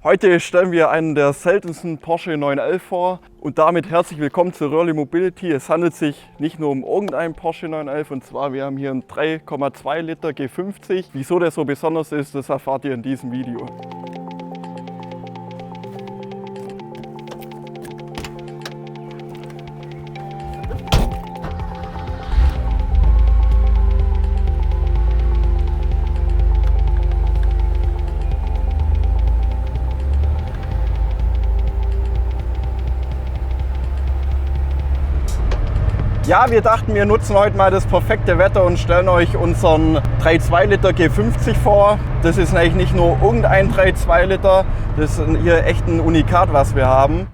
Heute stellen wir einen der seltensten Porsche 911 vor und damit herzlich willkommen zu Röhrli Mobility. Es handelt sich nicht nur um irgendeinen Porsche 911 und zwar wir haben hier einen 3,2 Liter G50. Wieso der so besonders ist, das erfahrt ihr in diesem Video. Ja, wir dachten, wir nutzen heute mal das perfekte Wetter und stellen euch unseren 3,2 Liter G50 vor. Das ist eigentlich nicht nur irgendein 3,2 Liter, das ist hier echt ein Unikat, was wir haben.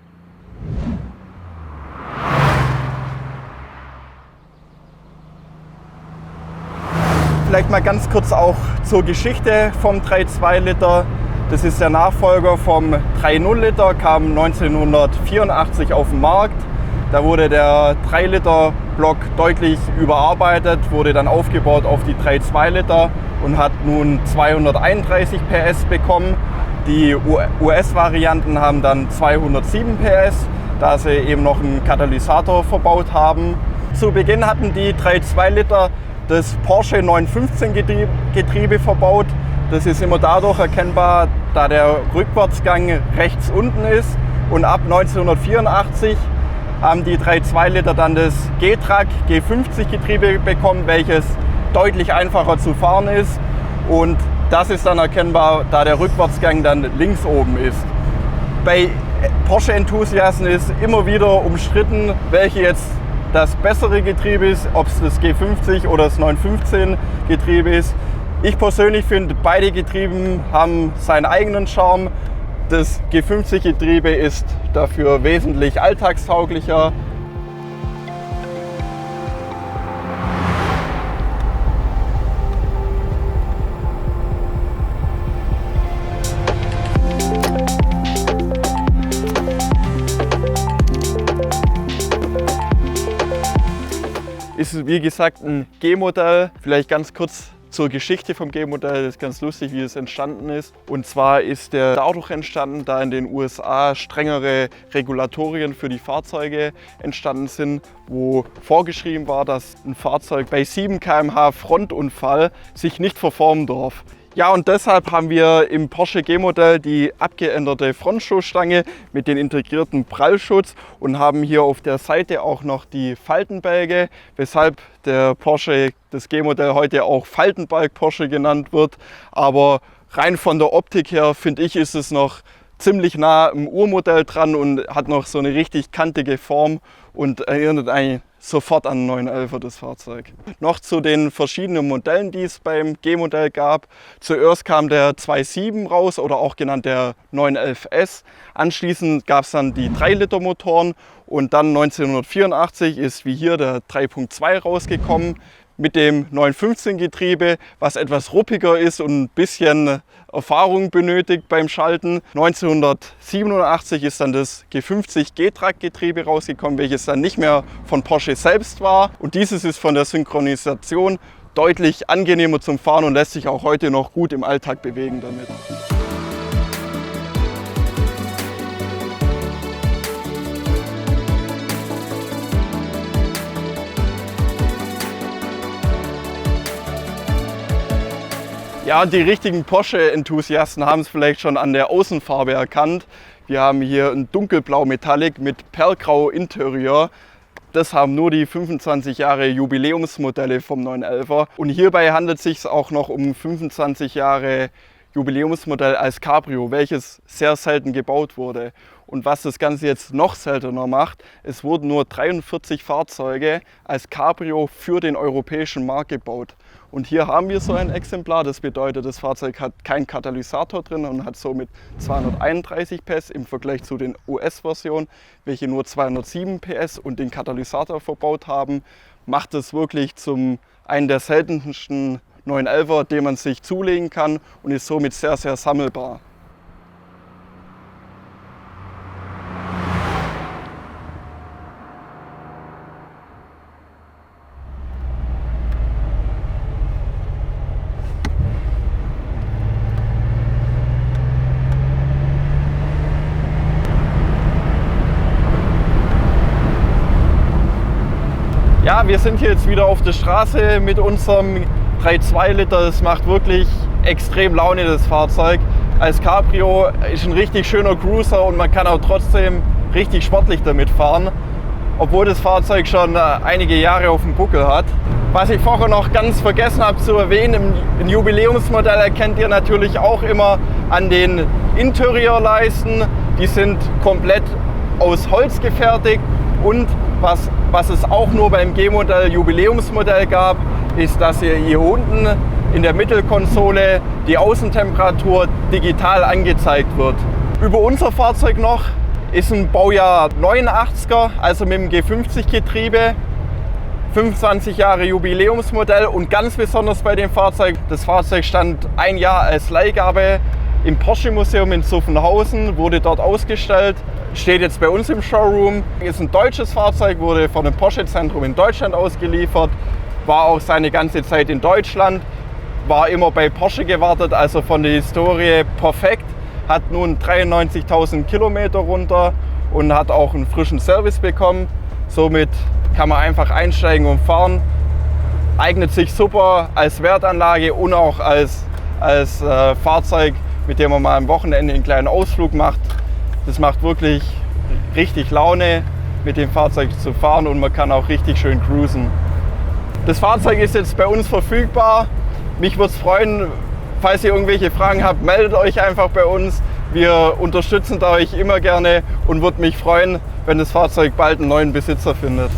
Vielleicht mal ganz kurz auch zur Geschichte vom 3,2 Liter. Das ist der Nachfolger vom 3,0 Liter, kam 1984 auf den Markt. Da wurde der 3 Liter Block deutlich überarbeitet, wurde dann aufgebaut auf die 3,2 Liter und hat nun 231 PS bekommen. Die US-Varianten haben dann 207 PS, da sie eben noch einen Katalysator verbaut haben. Zu Beginn hatten die 3,2 Liter das Porsche 915 Getriebe verbaut. Das ist immer dadurch erkennbar, da der Rückwärtsgang rechts unten ist, und ab 1984 haben die 3,2 Liter dann das G-Track G50 Getriebe bekommen, welches deutlich einfacher zu fahren ist, und das ist dann erkennbar, da der Rückwärtsgang dann links oben ist. Bei Porsche-Enthusiasten ist immer wieder umstritten, welche jetzt das bessere Getriebe ist, ob es das G50 oder das 915 Getriebe ist. Ich persönlich finde, beide Getriebe haben seinen eigenen Charme. Das G50-Getriebe ist dafür wesentlich alltagstauglicher. Ist wie gesagt ein G-Modell. Vielleicht ganz kurz zur Geschichte vom G-Modell, das ist ganz lustig, wie es entstanden ist. Und zwar ist der dadurch entstanden, da in den USA strengere Regulatorien für die Fahrzeuge entstanden sind, wo vorgeschrieben war, dass ein Fahrzeug bei 7 km/h Frontunfall sich nicht verformen darf. Ja, und deshalb haben wir im Porsche G-Modell die abgeänderte Frontstoßstange mit dem integrierten Prallschutz und haben hier auf der Seite auch noch die Faltenbälge, weshalb der Porsche, das G-Modell, heute auch Faltenbalg Porsche genannt wird. Aber rein von der Optik her, finde ich, ist es noch ziemlich nah am Urmodell dran und hat noch so eine richtig kantige Form und erinnert eigentlich sofort an 911er, das Fahrzeug. Noch zu den verschiedenen Modellen, die es beim G-Modell gab. Zuerst kam der 2.7 raus, oder auch genannt der 911S. Anschließend gab es dann die 3 Liter Motoren und dann 1984 ist wie hier der 3.2 rausgekommen mit dem 915 Getriebe, was etwas ruppiger ist und ein bisschen Erfahrung benötigt beim Schalten. 1987 ist dann das G50 G-Track Getriebe rausgekommen, welches dann nicht mehr von Porsche selbst war. Und dieses ist von der Synchronisation deutlich angenehmer zum Fahren und lässt sich auch heute noch gut im Alltag bewegen damit. Ja, die richtigen Porsche-Enthusiasten haben es vielleicht schon an der Außenfarbe erkannt. Wir haben hier ein dunkelblau Metallic mit perlgrau Interieur. Das haben nur die 25 Jahre Jubiläumsmodelle vom 911er. Und hierbei handelt es sich auch noch um 25 Jahre Jubiläumsmodell als Cabrio, welches sehr selten gebaut wurde. Und was das Ganze jetzt noch seltener macht, es wurden nur 43 Fahrzeuge als Cabrio für den europäischen Markt gebaut. Und hier haben wir so ein Exemplar, das bedeutet, das Fahrzeug hat keinen Katalysator drin und hat somit 231 PS im Vergleich zu den US-Versionen, welche nur 207 PS und den Katalysator verbaut haben. Macht es wirklich zum einen der seltensten 911er, den man sich zulegen kann, und ist somit sehr, sehr sammelbar. Ja, wir sind hier jetzt wieder auf der Straße mit unserem 3,2 Liter. Das macht wirklich extrem Laune, das Fahrzeug. Als Cabrio ist ein richtig schöner Cruiser und man kann auch trotzdem richtig sportlich damit fahren, obwohl das Fahrzeug schon einige Jahre auf dem Buckel hat. Was ich vorher noch ganz vergessen habe zu erwähnen, im Jubiläumsmodell erkennt ihr natürlich auch immer an den Interieurleisten. Die sind komplett aus Holz gefertigt und was es auch nur beim G-Modell Jubiläumsmodell gab, ist, dass ihr hier unten in der Mittelkonsole die Außentemperatur digital angezeigt wird. Über unser Fahrzeug noch ist ein Baujahr 89er, also mit dem G50-Getriebe, 25 Jahre Jubiläumsmodell und ganz besonders bei dem Fahrzeug, das Fahrzeug stand ein Jahr als Leihgabe im Porsche Museum in Zuffenhausen, wurde dort ausgestellt, steht jetzt bei uns im Showroom, ist ein deutsches Fahrzeug, wurde von einem Porsche-Zentrum in Deutschland ausgeliefert, war auch seine ganze Zeit in Deutschland, war immer bei Porsche gewartet, also von der Historie perfekt, hat nun 93.000 Kilometer runter und hat auch einen frischen Service bekommen. Somit kann man einfach einsteigen und fahren. Eignet sich super als Wertanlage und auch als Fahrzeug, mit dem man mal am Wochenende einen kleinen Ausflug macht. Das macht wirklich richtig Laune, mit dem Fahrzeug zu fahren und man kann auch richtig schön cruisen. Das Fahrzeug ist jetzt bei uns verfügbar. Mich würde es freuen, falls ihr irgendwelche Fragen habt, meldet euch einfach bei uns. Wir unterstützen euch immer gerne und würde mich freuen, wenn das Fahrzeug bald einen neuen Besitzer findet.